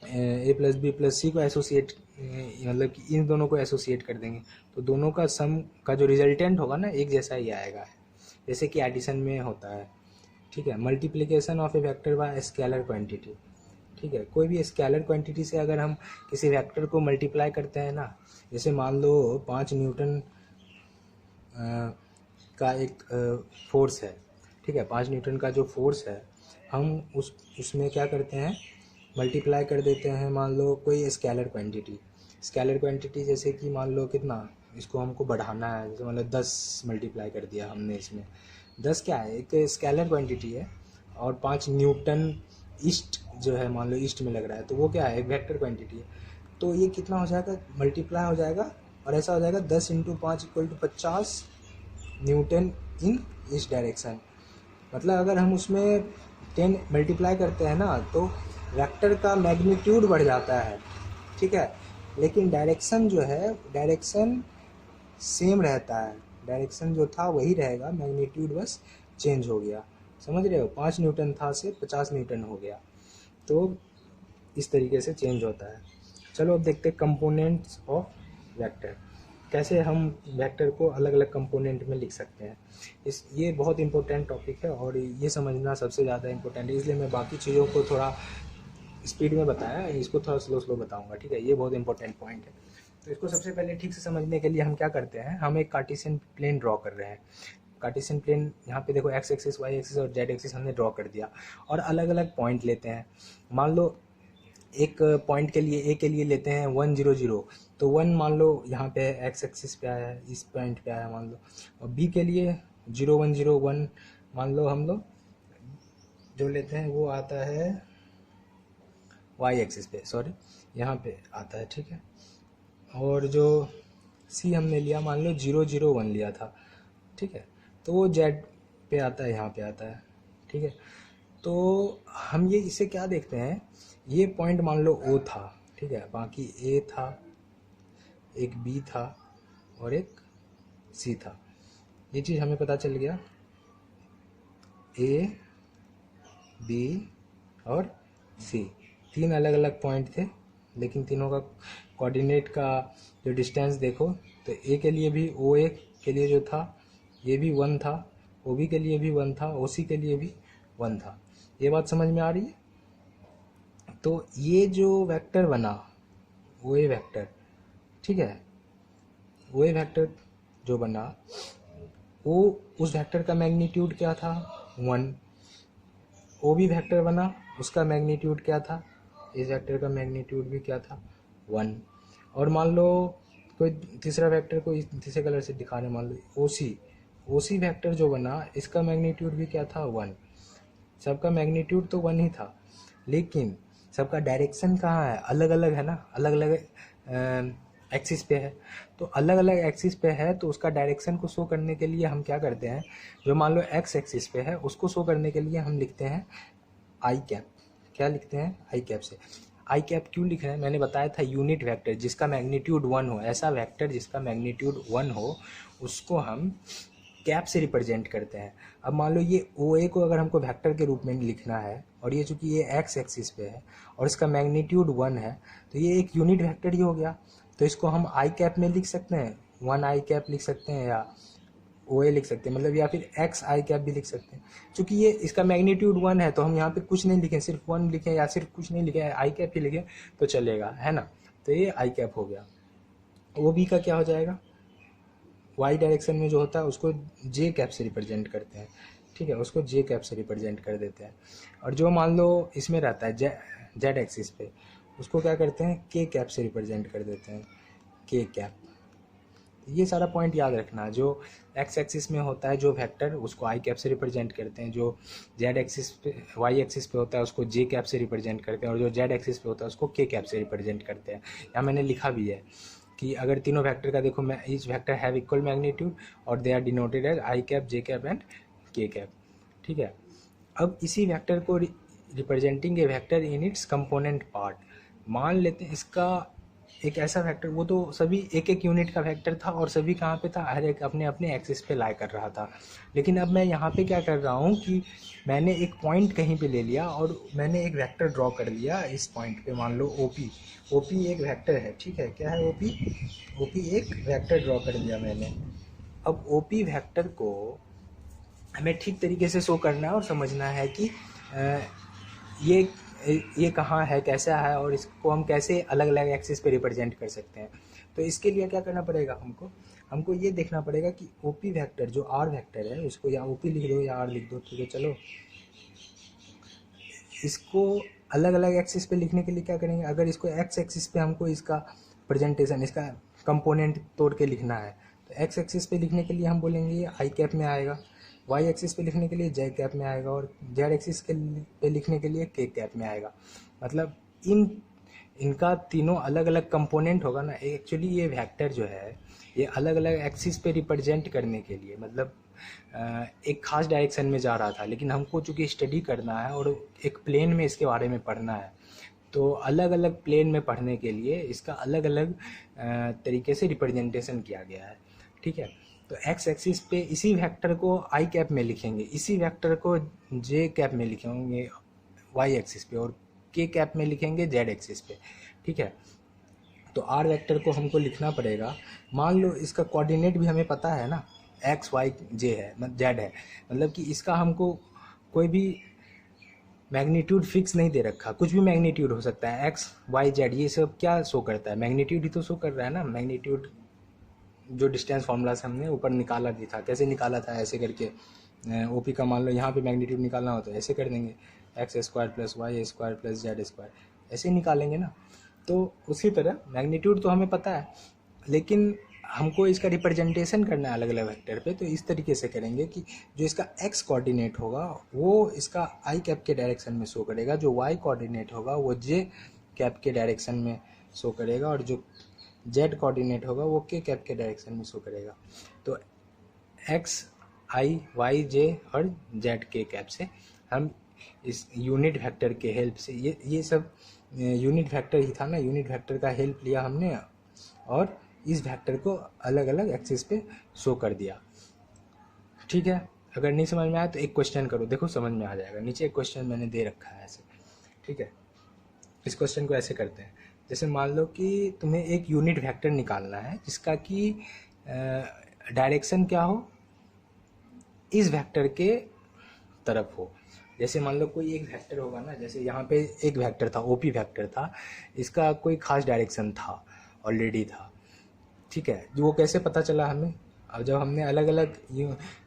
ए प्लस बी प्लस सी को एसोसिएट, मतलब कि इन दोनों को एसोसिएट कर देंगे, तो दोनों का सम का जो रिजल्टेंट होगा ना एक जैसा ही आएगा, जैसे कि एडिशन में होता है, ठीक है। Multiplication of a vector by scalar quantity, ठीक है। कोई भी स्केलर क्वांटिटी से अगर हम किसी वेक्टर को मल्टीप्लाई करते हैं ना, जैसे मान लो 5 न्यूटन का एक फोर्स है, ठीक है, 5 न्यूटन का जो फोर्स है, हम उसमें क्या करते हैं, मल्टीप्लाई कर देते हैं, मान लो कोई स्केलर क्वांटिटी जैसे कि मान लो कितना, इसको हमको बढ़ाना है, जैसे मतलब 10 मल्टीप्लाई कर दिया हमने इसमें, 10 क्या है, एक स्केलर क्वांटिटी है, और 5 न्यूटन ईस्ट जो है मान लो ईस्ट में लग रहा है, तो वो क्या है, एक वेक्टर क्वांटिटी है। तो ये कितना हो जाएगा, मल्टीप्लाई हो जाएगा और ऐसा हो जाएगा 10 × 5 = 50 न्यूटन इन इस डायरेक्शन। मतलब अगर हम उसमें 10 मल्टीप्लाई करते हैं ना तो वेक्टर का मैग्नीट्यूड बढ़ जाता है, ठीक है, लेकिन डायरेक्शन जो है, डायरेक्शन सेम रहता है, डायरेक्शन जो था वही रहेगा, मैग्नीट्यूड बस चेंज हो गया। समझ रहे हो, 5 न्यूटन था से 50 न्यूटन हो गया। तो इस तरीके से चेंज होता है। चलो अब देखते हैं कंपोनेंट्स ऑफ वेक्टर, कैसे हम वेक्टर को अलग अलग कंपोनेंट में लिख सकते हैं। ये बहुत इंपॉर्टेंट टॉपिक है और ये समझना सबसे ज़्यादा इंपॉर्टेंट है, इसलिए मैं बाकी चीज़ों को थोड़ा स्पीड में बताया, इसको थोड़ा स्लो बताऊंगा, ठीक है। ये बहुत इंपॉर्टेंट पॉइंट है। तो इसको सबसे पहले ठीक से समझने के लिए हम क्या करते हैं, हम एक कार्टेशियन प्लेन ड्रॉ कर रहे हैं। कार्टेशियन प्लेन यहाँ पे देखो एक्स एक्सिस, वाई एक्सिस और जेड एक्सिस हमने ड्रॉ कर दिया और अलग अलग पॉइंट लेते हैं। मान लो एक पॉइंट के लिए, ए के लिए लेते हैं 1 0 0, तो 1 मान लो यहाँ पे एक्स एक्सिस पे आया है, इस पॉइंट पे आया मान लो। और बी के लिए 0 1 0 1 मान लो हम लोग जो लेते हैं वो आता है वाई एक्सिस पे, सॉरी यहाँ पे आता है, ठीक है। और जो सी हमने लिया मान लो 0 0 1 लिया था, ठीक है, तो वो जेड पे आता है, यहाँ पे आता है, ठीक है। तो हम ये इसे क्या देखते हैं, ये पॉइंट मान लो ओ था, ठीक है, बाकी ए था, एक बी था और एक सी था। ये चीज़ हमें पता चल गया, ए बी और सी 3 अलग अलग पॉइंट थे, लेकिन तीनों का कोऑर्डिनेट का जो डिस्टेंस देखो तो ए के लिए भी, ओ ए के लिए जो था ये भी 1 था, ओ बी के लिए भी 1 था, ओ सी के लिए भी 1 था। ये बात समझ में आ रही है। तो ये जो वेक्टर बना ओ ए वेक्टर, ठीक है, ओ ए वेक्टर जो बना वो उस वेक्टर का मैग्नीट्यूड क्या था 1। ओ बी वेक्टर बना, उसका मैग्नीट्यूड क्या था, इस वेक्टर का मैग्नीट्यूड भी क्या था 1। और मान लो कोई तीसरा वेक्टर को इस तीसरे कलर से दिखा रहे, मान लो ओ सी वेक्टर जो बना इसका मैग्नीट्यूड भी क्या था 1। सबका मैग्नीट्यूड तो 1 ही था, लेकिन सबका डायरेक्शन कहाँ है, अलग अलग है ना, अलग अलग एक्सिस पे है। तो अलग अलग एक्सिस पे है तो उसका डायरेक्शन को शो करने के लिए हम क्या करते हैं, जो मान लो एक्स एक्सिस पे है उसको शो करने के लिए हम लिखते हैं आई कैप। क्या लिखते हैं, आई कैप से। आई कैप क्यों लिख रहे हैं, मैंने बताया था यूनिट वेक्टर जिसका मैग्नीट्यूड 1 हो, ऐसा वेक्टर जिसका मैग्नीट्यूड 1 हो उसको हम कैप से रिप्रेजेंट करते हैं। अब मान लो ये ओ ए को अगर हमको वेक्टर के रूप में लिखना है और ये चूंकि ये एक्स एक्सिस पे है और इसका मैग्नीट्यूड 1 है तो ये एक यूनिट वेक्टर ही हो गया। तो इसको हम आई कैप में लिख सकते हैं, 1 आई कैप लिख सकते हैं या ओ ए लिख सकते हैं, मतलब या फिर एक्स आई कैप भी लिख सकते हैं। चूंकि ये इसका मैग्नीट्यूड 1 है तो हम यहाँ पे कुछ नहीं लिखें, सिर्फ 1 लिखें या सिर्फ कुछ नहीं लिखें, आई कैप ही लिखें तो चलेगा, है ना। तो ये आई कैप हो गया। ओ बी का क्या हो जाएगा, वाई डायरेक्शन में जो होता है उसको जे कैप से रिप्रेजेंट करते हैं, ठीक है, उसको जे कैप से रिप्रेजेंट कर देते हैं। और जो मान लो इसमें रहता है जेड एक्सिस पे उसको क्या करते हैं, के कैप से रिप्रेजेंट कर देते हैं, के कैप। ये सारा पॉइंट याद रखना, जो एक्स एक्सिस में होता है जो वेक्टर उसको आई कैप से रिप्रेजेंट करते हैं, जो जेड एक्सिस पे वाई एक्सिस पे होता है उसको जे कैप से रिप्रेजेंट करते हैं और जो जेड एक्सिस पे होता है उसको के कैप से रिप्रेजेंट करते हैं। यहाँ मैंने लिखा भी है कि अगर तीनों वेक्टर का देखो, मैं each vector have equal magnitude और they are denoted as i cap, j cap and k cap, ठीक है। अब इसी वेक्टर को representing a vector in its component part, मान लेते हैं इसका एक ऐसा वेक्टर, वो तो सभी एक एक यूनिट का वेक्टर था और सभी कहाँ पे था, हर एक अपने अपने एक्सिस पे लाई कर रहा था। लेकिन अब मैं यहाँ पे क्या कर रहा हूँ कि मैंने एक पॉइंट कहीं पे ले लिया और मैंने एक वेक्टर ड्रॉ कर लिया इस पॉइंट पे, मान लो ओपी। ओपी एक वेक्टर है, ठीक है, क्या है ओपी, ओपी एक वेक्टर ड्रॉ कर लिया मैंने। अब ओपी वेक्टर को हमें ठीक तरीके से शो करना है और समझना है कि ये कहाँ है, कैसा है और इसको हम कैसे अलग अलग एक्सिस पे रिप्रेजेंट कर सकते हैं। तो इसके लिए क्या करना पड़ेगा, हमको ये देखना पड़ेगा कि ओपी वेक्टर जो आर वेक्टर है उसको या ओपी लिख दो या आर लिख दो, ठीक है, चलो। इसको अलग अलग एक्सिस पे लिखने के लिए क्या करेंगे, अगर इसको एक्स एक्सिस पे हमको इसका प्रेजेंटेशन, इसका कंपोनेंट तोड़ के लिखना है तो एक्स एक्सिस पे लिखने के लिए हम बोलेंगे ये आई कैप में आएगा, वाई एक्सिस पे लिखने के लिए जे कैप में आएगा और जेड एक्सिस के पे लिखने के लिए के कैप में आएगा। मतलब इनका तीनों अलग अलग कंपोनेंट होगा ना। एक्चुअली ये वेक्टर जो है ये अलग अलग एक्सिस पे रिप्रेजेंट करने के लिए, मतलब एक खास डायरेक्शन में जा रहा था, लेकिन हमको चूँकि स्टडी करना है और एक प्लेन में इसके बारे में पढ़ना है, तो अलग अलग प्लेन में पढ़ने के लिए इसका अलग अलग तरीके से रिप्रेजेंटेशन किया गया है। ठीक है, तो एक्स एक्सिस पे इसी वेक्टर को आई कैप में लिखेंगे, इसी वेक्टर को जे कैप में लिखेंगे वाई एक्सिस पे, और के कैप में लिखेंगे जेड एक्सिस पे। ठीक है, तो आर वेक्टर को हमको लिखना पड़ेगा। मान लो इसका कोऑर्डिनेट भी हमें पता है ना, एक्स वाई जे है, मतलब जेड है, मतलब कि इसका हमको कोई भी मैग्नीट्यूड फिक्स नहीं दे रखा, कुछ भी मैग्नीट्यूड हो सकता है। एक्स वाई जेड ये सब क्या शो करता है, मैग्नीट्यूड ही तो शो कर रहा है ना। मैग्नीट्यूड जो डिस्टेंस फार्मूला से हमने ऊपर निकाला भी था, कैसे निकाला था, ऐसे करके ओपी का मान लो यहाँ पे मैग्नीट्यूड निकालना हो तो ऐसे कर देंगे, X square plus Y square plus Z square, ऐसे निकालेंगे ना। तो उसी तरह मैग्नीट्यूड तो हमें पता है, लेकिन हमको इसका रिप्रेजेंटेशन करना है अलग अलग वेक्टर पे, तो इस तरीके से करेंगे कि जो इसका एक्स कोऑर्डिनेट होगा वो इसका आई कैप के डायरेक्शन में शो करेगा, जो वाई कोऑर्डिनेट होगा वो जे कैप के डायरेक्शन में शो करेगा, और जो जेड कोऑर्डिनेट होगा वो के कैप के डायरेक्शन में शो करेगा। तो एक्स आई वाई जे और जेड के कैप से हम इस यूनिट वेक्टर के हेल्प से, ये सब यूनिट वेक्टर ही था ना, यूनिट वेक्टर का हेल्प लिया हमने और इस वेक्टर को अलग अलग एक्सिस पे शो कर दिया। ठीक है, अगर नहीं समझ में आया तो एक क्वेश्चन करो, देखो समझ में आ जाएगा। नीचे एक क्वेश्चन मैंने दे रखा है ऐसे। ठीक है, इस क्वेश्चन को ऐसे करते हैं, जैसे मान लो कि तुम्हें एक यूनिट वेक्टर निकालना है जिसका कि डायरेक्शन क्या हो, इस वेक्टर के तरफ हो। जैसे मान लो कोई एक वेक्टर होगा ना, जैसे यहाँ पे एक वेक्टर था, ओपी वेक्टर था, इसका कोई खास डायरेक्शन था, ऑलरेडी था। ठीक है, जो वो कैसे पता चला हमें, अब जब हमने अलग अलग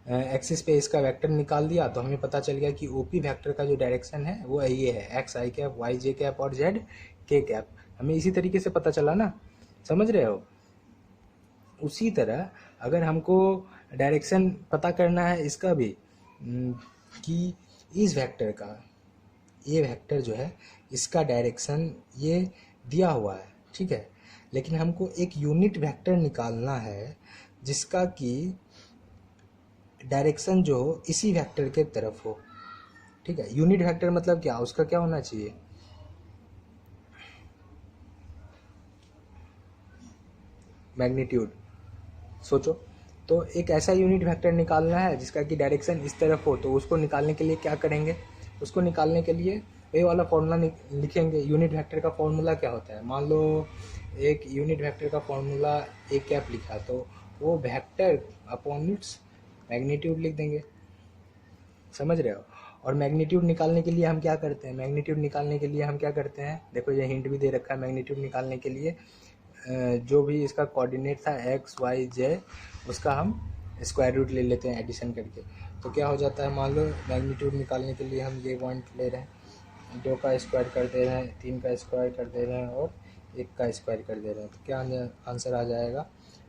एक्सिस पे इसका वेक्टर निकाल दिया तो हमें पता चल गया कि ओपी वेक्टर का जो डायरेक्शन है वो ये है, एक्स आई कैप वाई जे कैप और जेड के कैप। हमें इसी तरीके से पता चला ना, समझ रहे हो। उसी तरह अगर हमको डायरेक्शन पता करना है इसका भी, कि इस वेक्टर का, ये वेक्टर जो है इसका डायरेक्शन ये दिया हुआ है, ठीक है, लेकिन हमको एक यूनिट वेक्टर निकालना है जिसका कि डायरेक्शन जो हो इसी वेक्टर के तरफ हो। ठीक है, यूनिट वेक्टर मतलब क्या, उसका क्या होना चाहिए, मैग्नीट्यूड। सोचो, तो एक ऐसा यूनिट वेक्टर निकालना है जिसका कि डायरेक्शन इस तरफ हो, तो उसको निकालने के लिए क्या करेंगे, उसको निकालने के लिए ये वाला फॉर्मूला लिखेंगे। यूनिट वेक्टर का फॉर्मूला क्या होता है, मान लो एक यूनिट वेक्टर का फॉर्मूला ए कैप लिखा, तो वो वेक्टर अपॉन इट्स मैग्नीट्यूड लिख देंगे, समझ रहे हो। और मैग्नीट्यूड निकालने के लिए हम क्या करते हैं, मैग्नीट्यूड निकालने के लिए हम क्या करते हैं, देखो ये हिंट भी दे रखा है। मैग्नीट्यूड निकालने के लिए जो भी इसका कोऑर्डिनेट था एक्स वाई जे, उसका हम स्क्वायर रूट ले लेते हैं एडिशन करके। तो क्या हो जाता है, मान लो मैग्नीट्यूड निकालने के लिए हम ये पॉइंट ले रहे हैं, 2 का स्क्वायर कर दे रहे हैं, 3 का स्क्वायर कर दे रहे हैं और 1 का स्क्वायर कर दे रहे हैं, तो क्या आंसर आ जाएगा,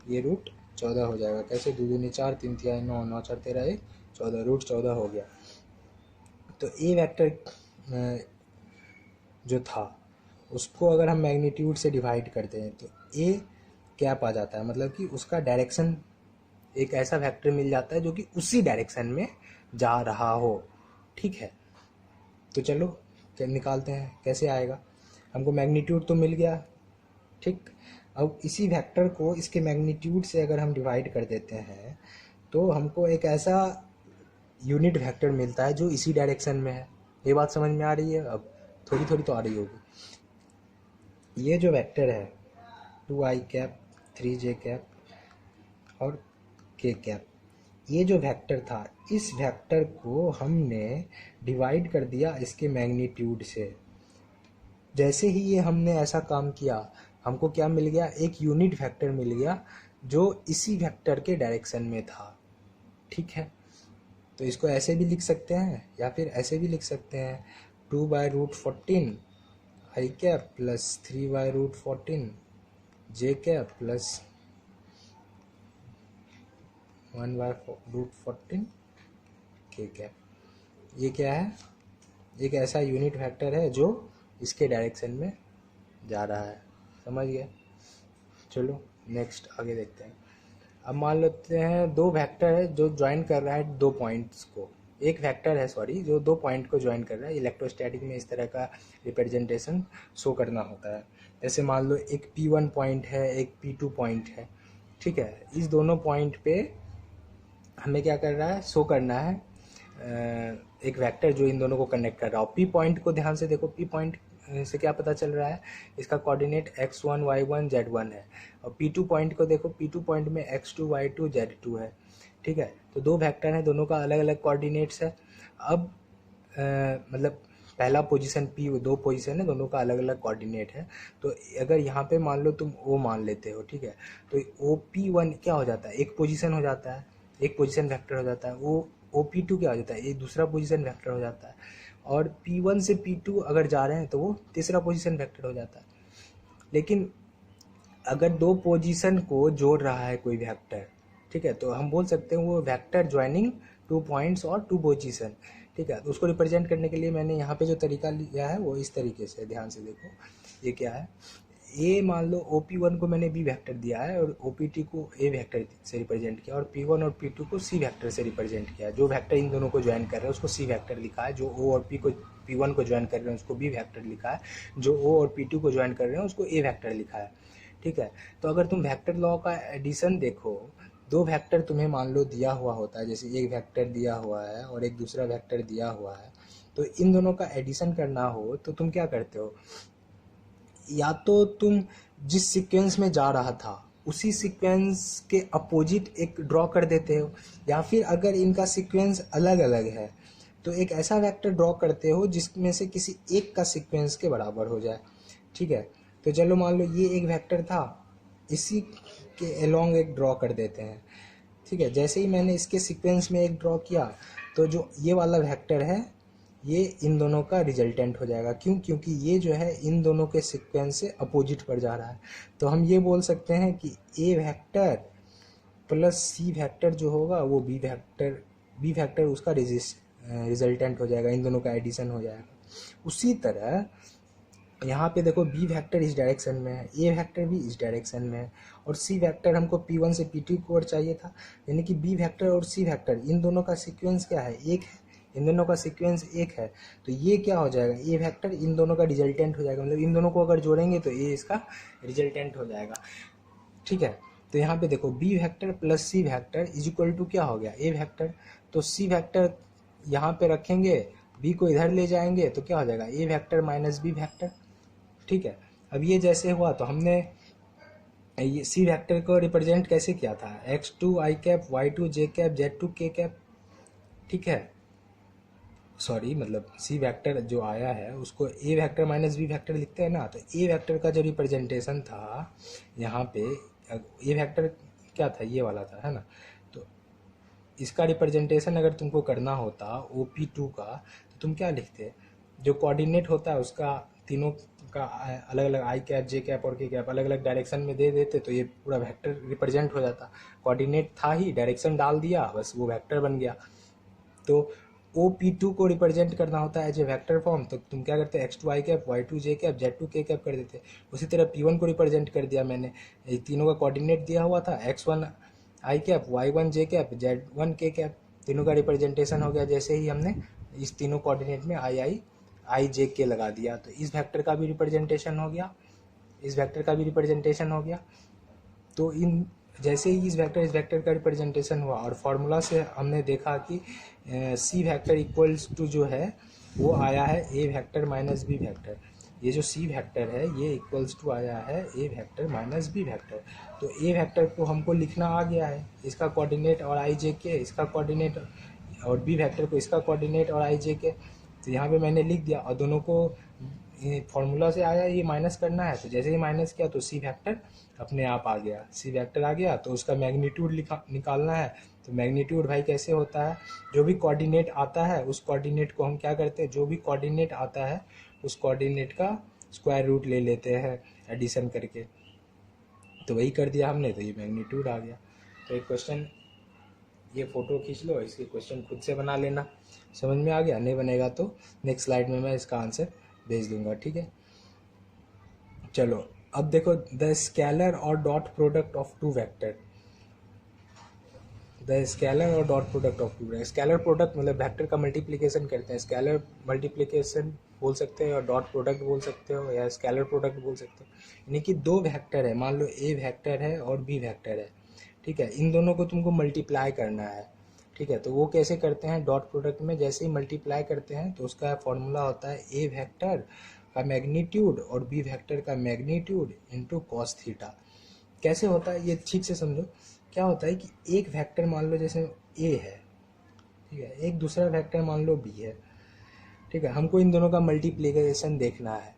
ये रूट 14 हो जाएगा। कैसे, 2 दूनी 4, 3 तिहाई 9, 9 4 13 1 14, रूट 14 हो गया। तो ए वेक्टर जो था उसको अगर हम मैग्नीट्यूड से डिवाइड करते हैं तो ए कैप आ जाता है, मतलब कि उसका डायरेक्शन एक ऐसा वेक्टर मिल जाता है जो कि उसी डायरेक्शन में जा रहा हो। ठीक है, तो चलो निकालते हैं कैसे आएगा। हमको मैग्नीट्यूड तो मिल गया, ठीक। अब इसी वेक्टर को इसके मैग्नीट्यूड से अगर हम डिवाइड कर देते हैं तो हमको एक ऐसा यूनिट वेक्टर मिलता है जो इसी डायरेक्शन में है। ये बात समझ में आ रही है, अब थोड़ी थोड़ी तो आ रही होगी। ये जो वेक्टर है 2i कैप 3j कैप और k कैप, ये जो वेक्टर था इस वेक्टर को हमने डिवाइड कर दिया इसके मैग्नीट्यूड से। जैसे ही ये हमने ऐसा काम किया हमको क्या मिल गया, एक यूनिट वेक्टर मिल गया जो इसी वेक्टर के डायरेक्शन में था। ठीक है, तो इसको ऐसे भी लिख सकते हैं या फिर ऐसे भी लिख सकते हैं, 2/√14 आई कैप प्लस 3/√14 जे कैप प्लस 1/√14 के कैप। ये क्या है, एक ऐसा यूनिट वेक्टर है जो इसके डायरेक्शन में जा रहा है, समझ गए। चलो नेक्स्ट आगे देखते हैं। अब मान लेते हैं दो वेक्टर है जो ज्वाइन कर रहा है दो पॉइंट्स को, एक वेक्टर है सॉरी जो दो पॉइंट को ज्वाइन कर रहा है। इलेक्ट्रोस्टैटिक में इस तरह का रिप्रेजेंटेशन शो करना होता है। जैसे मान लो एक P1 पॉइंट है, एक P2 पॉइंट है, ठीक है। इस दोनों पॉइंट पे हमें क्या कर रहा है, शो करना है एक वेक्टर जो इन दोनों को कनेक्ट कर रहा हो। P पॉइंट को ध्यान से देखो, P पॉइंट से क्या पता चल रहा है, इसका कोऑर्डिनेट x1 y1 z1 है। और P2 पॉइंट को देखो, P2 पॉइंट में x2 y2 z2 है, ठीक है। तो दो वेक्टर हैं, दोनों का अलग अलग कोऑर्डिनेट्स है। अब मतलब पहला पोजीशन P, दो पोजीशन है, दोनों का अलग अलग कोऑर्डिनेट है। तो अगर यहाँ पे मान लो तुम O मान लेते हो, ठीक है, तो OP1 क्या हो जाता है, एक पोजीशन हो जाता है, एक पोजीशन वेक्टर हो जाता है। वो OP2 क्या हो जाता है, एक दूसरा पोजीशन वेक्टर हो जाता है। और P1 से P2 अगर जा रहे हैं तो वो तीसरा पोजीशन वेक्टर हो जाता है। लेकिन अगर दो पोजीशन को जोड़ रहा है कोई वेक्टर, ठीक है, तो हम बोल सकते हैं वो वेक्टर ज्वाइनिंग टू पॉइंट्स और टू पोजीशन, ठीक है। तो उसको रिप्रेजेंट करने के लिए मैंने यहाँ पे जो तरीका लिया है वो इस तरीके से, ध्यान से देखो ये क्या है। ए मान लो OP1 को मैंने B वेक्टर दिया है और OPT को A वेक्टर से रिप्रेजेंट किया, और P1 और P2 को C वेक्टर से रिप्रेजेंट किया। जो वेक्टर इन दोनों को ज्वाइन कर रहे हैं उसको C वेक्टर लिखा है, जो O और P1 को ज्वाइन कर रहे हैं उसको B वेक्टर लिखा है, जो O और P2 को ज्वाइन कर रहे हैं उसको A वेक्टर लिखा है, ठीक है। तो अगर तुम वेक्टर लॉ का एडिशन देखो, दो वेक्टर तुम्हें मान लो दिया हुआ होता है, जैसे एक वेक्टर दिया हुआ है और एक दूसरा वेक्टर दिया हुआ है, तो इन दोनों का एडिशन करना हो तो तुम क्या करते हो, या तो तुम जिस सीक्वेंस में जा रहा था उसी सीक्वेंस के अपोजिट एक ड्रॉ कर देते हो, या फिर अगर इनका सीक्वेंस अलग अलग है तो एक ऐसा वेक्टर ड्रॉ करते हो जिसमें से किसी एक का सीक्वेंस के बराबर हो जाए, ठीक है। तो चलो मान लो ये एक वेक्टर था, इसी के अलोंग एक ड्रॉ कर देते हैं, ठीक है। जैसे ही मैंने इसके सीक्वेंस में एक ड्रॉ किया तो जो ये वाला वेक्टर है ये इन दोनों का रिजल्टेंट हो जाएगा। क्यों, क्योंकि ये जो है इन दोनों के सीक्वेंस से अपोजिट पर जा रहा है। तो हम ये बोल सकते हैं कि ए वेक्टर प्लस सी वेक्टर जो होगा वो बी वेक्टर उसका रिजल्टेंट हो जाएगा, इन दोनों का एडिशन हो जाएगा। उसी तरह यहाँ पे देखो बी वेक्टर इस डायरेक्शन में है, ए वेक्टर भी इस डायरेक्शन में है, और सी वेक्टर हमको P1 से P2 की ओर चाहिए था। यानी कि बी वेक्टर और सी वेक्टर इन दोनों का सीक्वेंस क्या है, एक है, इन दोनों का सीक्वेंस एक है। तो ये क्या हो जाएगा, ए वेक्टर इन दोनों का रिजल्टेंट हो जाएगा, मतलब इन दोनों को अगर जोड़ेंगे तो ए इसका रिजल्टेंट हो जाएगा, ठीक है। तो यहाँ पे देखो B vector plus C vector is equal to क्या हो गया, ए वेक्टर। तो सी वेक्टर यहाँ पे रखेंगे, बी को इधर ले जाएंगे तो क्या हो जाएगा, ए वेक्टर माइनस बी वेक्टर, ठीक है। अब ये जैसे हुआ तो हमने ये सी वेक्टर को रिप्रेजेंट कैसे किया था, x2 i cap, y2 j cap, z2 k cap, ठीक है। सॉरी मतलब सी वेक्टर जो आया है उसको ए वेक्टर माइनस बी वेक्टर लिखते हैं ना। तो ए वेक्टर का जो रिप्रेजेंटेशन था यहाँ पे, ए वेक्टर क्या था, ये वाला था, है ना। तो इसका रिप्रेजेंटेशन अगर तुमको करना होता OP2 का तो तुम क्या लिखते, जो कोऑर्डिनेट होता है उसका तीनों का अलग अलग आई कैप जे कैप और के कैप अलग अलग डायरेक्शन में दे देते तो ये पूरा वेक्टर रिप्रेजेंट हो जाता। कोऑर्डिनेट था ही, डायरेक्शन डाल दिया, बस वो वेक्टर बन गया। तो OP2 को रिप्रेजेंट करना होता है एज ए वेक्टर फॉर्म, तो तुम क्या करते, x2 i cap, y2 j cap, z2 k cap कर देते। उसी तरह P1 को रिप्रेजेंट कर दिया मैंने, ये तीनों का कोऑर्डिनेट दिया हुआ था, x1 i cap, y1 j cap, z1 k cap, तीनों का रिप्रेजेंटेशन हो गया। जैसे ही हमने इस तीनों कोऑर्डिनेट में आई जे के लगा दिया तो इस वेक्टर का भी रिप्रेजेंटेशन हो गया, इस वेक्टर का भी रिप्रेजेंटेशन हो गया। तो इन जैसे ही इस वेक्टर का रिप्रेजेंटेशन हुआ और फार्मूला से हमने देखा कि सी वेक्टर इक्वल्स टू जो है वो आया है a vector minus B vector. ये जो सी वेक्टर है ये इक्वल्स टू आया है a vector minus B vector. तो ए वेक्टर को हमको लिखना आ गया है, इसका कोऑर्डिनेट और आई जे के, इसका कोऑर्डिनेट, और बी वेक्टर को इसका कोऑर्डिनेट और आई जे के। तो यहाँ पे मैंने लिख दिया और दोनों को फॉर्मूला से आया, ये माइनस करना है। तो जैसे ही माइनस किया तो सी वेक्टर अपने आप आ गया, सी वेक्टर आ गया। तो उसका मैग्नीट्यूड निकालना है। तो मैग्नीट्यूड भाई कैसे होता है, जो भी कोऑर्डिनेट आता है उस कोऑर्डिनेट को हम क्या करते हैं, जो भी कोऑर्डिनेट आता है उस कोऑर्डिनेट का स्क्वायर रूट ले लेते हैं एडिशन करके। तो वही कर दिया हमने, तो ये मैग्नीट्यूड आ गया। तो एक क्वेश्चन, ये फ़ोटो खींच लो, इसके क्वेश्चन खुद से बना लेना। समझ में आ गया, नहीं बनेगा तो नेक्स्ट स्लाइड में मैं इसका आंसर भेज दूंगा, ठीक है। चलो अब देखो, द स्केलर और dot product of two vector, the scalar और dot product of two vector. Scalar product मतलब वेक्टर का मल्टीप्लिकेशन करते हैं, स्केलर मल्टीप्लिकेशन बोल सकते हो और डॉट प्रोडक्ट बोल सकते हो या स्केलर प्रोडक्ट बोल सकते हो। यानी कि दो वेक्टर है, मान लो ए वेक्टर है और बी वेक्टर है, ठीक है, इन दोनों को तुमको मल्टीप्लाई करना है, ठीक है। तो वो कैसे करते हैं डॉट प्रोडक्ट में, जैसे ही मल्टीप्लाई करते हैं तो उसका फॉर्मूला होता है ए वेक्टर का मैग्नीट्यूड और बी वेक्टर का मैग्नीट्यूड इनटू कॉस थीटा। कैसे होता है ये ठीक से समझो। क्या होता है कि एक वेक्टर मान लो जैसे ए है, ठीक है, एक दूसरा वेक्टर मान लो बी है, ठीक है, हमको इन दोनों का मल्टीप्लिकेशन देखना है,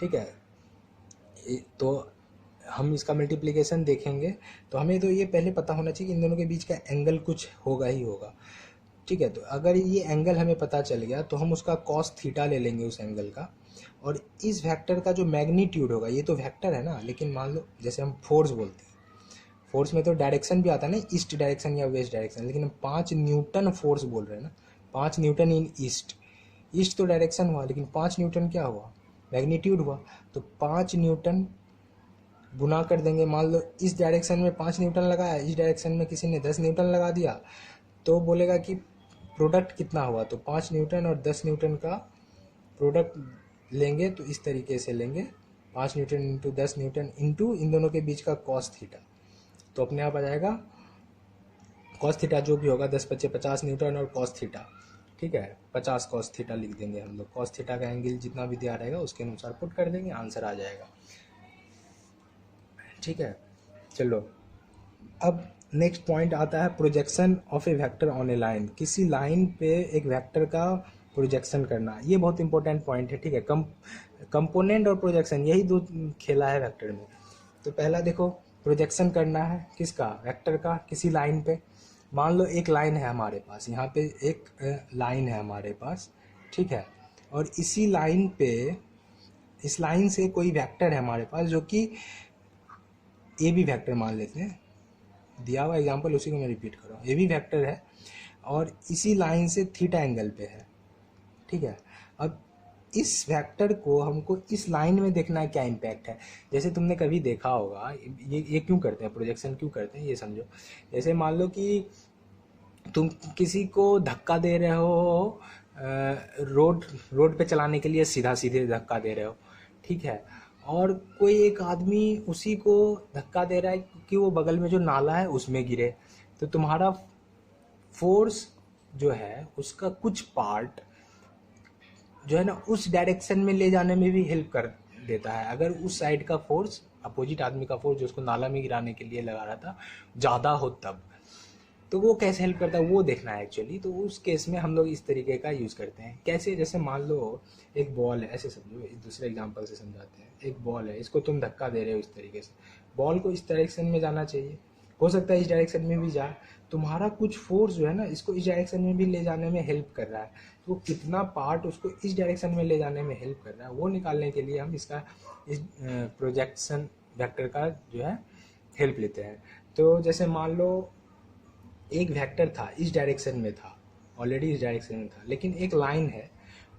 ठीक है। तो हम इसका मल्टीप्लिकेशन देखेंगे तो हमें तो ये पहले पता होना चाहिए कि इन दोनों के बीच का एंगल कुछ होगा ही होगा, ठीक है। तो अगर ये एंगल हमें पता चल गया तो हम उसका कॉस थीटा ले लेंगे उस एंगल का, और इस वेक्टर का जो मैग्नीट्यूड होगा, ये तो वेक्टर है ना, लेकिन मान लो जैसे हम फोर्स बोलते हैं, फोर्स में तो डायरेक्शन भी आता है ना, ईस्ट डायरेक्शन या वेस्ट डायरेक्शन, लेकिन हम 5 न्यूटन फोर्स बोल रहे हैं ना, 5 न्यूटन इन ईस्ट। ईस्ट तो डायरेक्शन हुआ, लेकिन 5 न्यूटन क्या हुआ, मैग्नीट्यूड हुआ। तो 5 न्यूटन गुना कर देंगे, मान लो इस डायरेक्शन में 5 न्यूटन लगाया, इस डायरेक्शन में किसी ने 10 न्यूटन लगा दिया, तो बोलेगा कि प्रोडक्ट कितना हुआ। तो 5 न्यूटन और 10 न्यूटन का प्रोडक्ट लेंगे तो इस तरीके से लेंगे, 5 न्यूटन इंटू 10 न्यूटन इंटू इन दोनों के बीच का कॉस थीटा। तो अपने आप आ जाएगा कॉस थीटा जो भी होगा 10×5=50 न्यूटन और कॉस थीटा, ठीक है, 50 कॉस थीटा लिख देंगे हम लोग। कॉस थीटा का एंगल जितना भी दिया रहेगा उसके अनुसार पुट कर देंगे, आंसर आ जाएगा, ठीक है। चलो अब नेक्स्ट पॉइंट आता है projection of a vector on A line. किसी लाइन पे एक वेक्टर का प्रोजेक्शन करना, ये बहुत इंपॉर्टेंट पॉइंट है, ठीक है। कंपोनेंट और प्रोजेक्शन यही दो खेला है वेक्टर में। तो पहला देखो, प्रोजेक्शन करना है किसका, वेक्टर का, किसी लाइन पे। मान लो एक लाइन है हमारे पास, यहाँ पे एक लाइन है हमारे पास, ठीक है, और इसी लाइन पे, इस लाइन से कोई वेक्टर है हमारे पास जो कि ए बी वेक्टर मान लेते हैं, दिया हुआ एग्जांपल उसी को मैं रिपीट कर रहा हूँ। ए बी वेक्टर है और इसी लाइन से थीटा एंगल पे है, ठीक है। अब इस वेक्टर को हमको इस लाइन में देखना है क्या इम्पैक्ट है। जैसे तुमने कभी देखा होगा, ये क्यों करते हैं, प्रोजेक्शन क्यों करते हैं ये समझो। जैसे मान लो कि तुम किसी को धक्का दे रहे हो, रोड रोड पे चलाने के लिए सीधा सीधे धक्का दे रहे हो, ठीक है, और कोई एक आदमी उसी को धक्का दे रहा है कि वो बगल में जो नाला है उसमें गिरे। तो तुम्हारा फोर्स जो है उसका कुछ पार्ट जो है ना उस डायरेक्शन में ले जाने में भी हेल्प कर देता है। अगर उस साइड का फोर्स, अपोजिट आदमी का फोर्स जो उसको नाला में गिराने के लिए लगा रहा था, ज़्यादा हो तब, तो वो कैसे हेल्प करता है वो देखना है एक्चुअली। तो उस केस में हम लोग इस तरीके का यूज़ करते हैं। कैसे, जैसे मान लो एक बॉल है, ऐसे समझो, एक दूसरे एग्जांपल से समझाते हैं। एक बॉल है, इसको तुम धक्का दे रहे हो इस तरीके से, बॉल को इस डायरेक्शन में जाना चाहिए, हो सकता है इस डायरेक्शन में भी जाए। तुम्हारा कुछ फोर्स जो है ना इसको इस डायरेक्शन में भी ले जाने में हेल्प कर रहा है। तो कितना पार्ट उसको इस डायरेक्शन में ले जाने में हेल्प कर रहा है वो निकालने के लिए हम इसका, इस प्रोजेक्शन वेक्टर का जो है हेल्प लेते हैं। तो जैसे मान लो एक वेक्टर था, इस डायरेक्शन में था, ऑलरेडी इस डायरेक्शन में था, लेकिन एक लाइन है,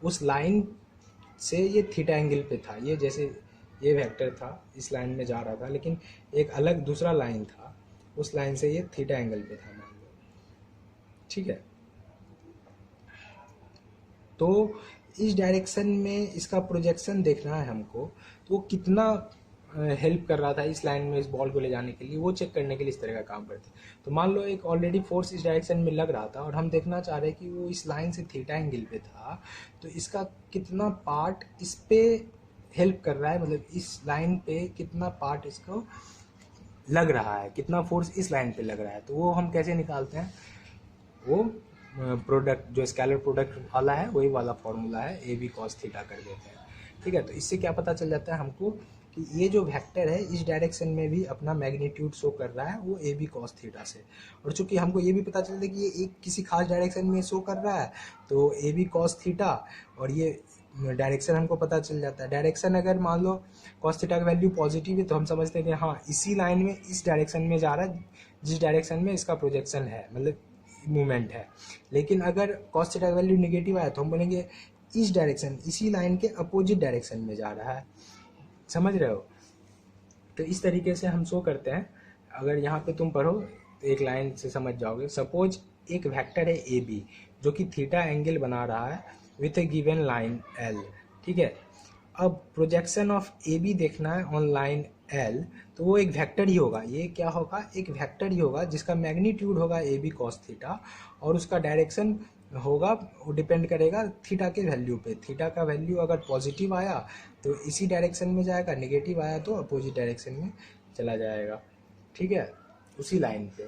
उस लाइन से ये थीटा एंगल पे था। ये जैसे ये वेक्टर था, इस लाइन में जा रहा था, लेकिन एक अलग दूसरा लाइन था, उस लाइन से ये थीटा एंगल पे था मान लो, ठीक है। तो इस डायरेक्शन में इसका प्रोजेक्शन देखना है हमको, तो वो कितना हेल्प कर रहा था इस लाइन में इस बॉल को ले जाने के लिए, वो चेक करने के लिए इस तरह का काम करते हैं। तो मान लो एक ऑलरेडी फोर्स इस डायरेक्शन में लग रहा था और हम देखना चाह रहे हैं कि वो इस लाइन से थीटा एंगल पे था, तो इसका कितना पार्ट इस पे हेल्प कर रहा है, मतलब इस लाइन पे कितना पार्ट इसको लग रहा है, कितना फोर्स इस लाइन पे लग रहा है। तो वो हम कैसे निकालते हैं, वो प्रोडक्ट जो स्केलर प्रोडक्ट वाला है वही वाला फॉर्मूला है, ए बी कॉस थीटा कर देते हैं, ठीक है। तो इससे क्या पता चल जाता है हमको कि ये जो वेक्टर है इस डायरेक्शन में भी अपना मैग्नीट्यूड शो कर रहा है, वो ए बी कॉस थीटा से। और चूंकि हमको ये भी पता चलता है कि ये एक किसी खास डायरेक्शन में शो कर रहा है, तो ए बी कॉस थीटा, और ये डायरेक्शन हमको पता चल जाता है। डायरेक्शन अगर मान लो कॉस थीटा का वैल्यू पॉजिटिव है तो हम समझते हैं कि हाँ इसी लाइन में इस डायरेक्शन में जा रहा है जिस डायरेक्शन में इसका प्रोजेक्शन है, मतलब मूवमेंट है। लेकिन अगर कॉस थीटा का वैल्यू नेगेटिव आया तो हम बोलेंगे इस डायरेक्शन, इसी लाइन के अपोजिट डायरेक्शन में जा रहा है। समझ रहे हो? तो इस तरीके से हम शो करते हैं। अगर यहाँ पे तुम पढ़ो तो एक लाइन से समझ जाओगे। सपोज एक वेक्टर है ए बी जो कि थीटा एंगल बना रहा है with A given line L, ठीक है। अब प्रोजेक्शन ऑफ ए बी देखना है ऑन लाइन एल, तो वो एक वेक्टर ही होगा। ये क्या होगा? एक वेक्टर ही होगा जिसका मैग्नीट्यूड होगा ए बी कॉस थीटा, और उसका डायरेक्शन होगा, वो डिपेंड करेगा थीटा के वैल्यू पे। थीटा का वैल्यू अगर पॉजिटिव आया तो इसी डायरेक्शन में जाएगा, नेगेटिव आया तो अपोजिट डायरेक्शन में चला जाएगा, ठीक है, उसी लाइन पे।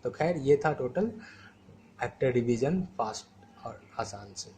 तो खैर ये था टोटल वेक्टर डिवीजन फास्ट और आसान से।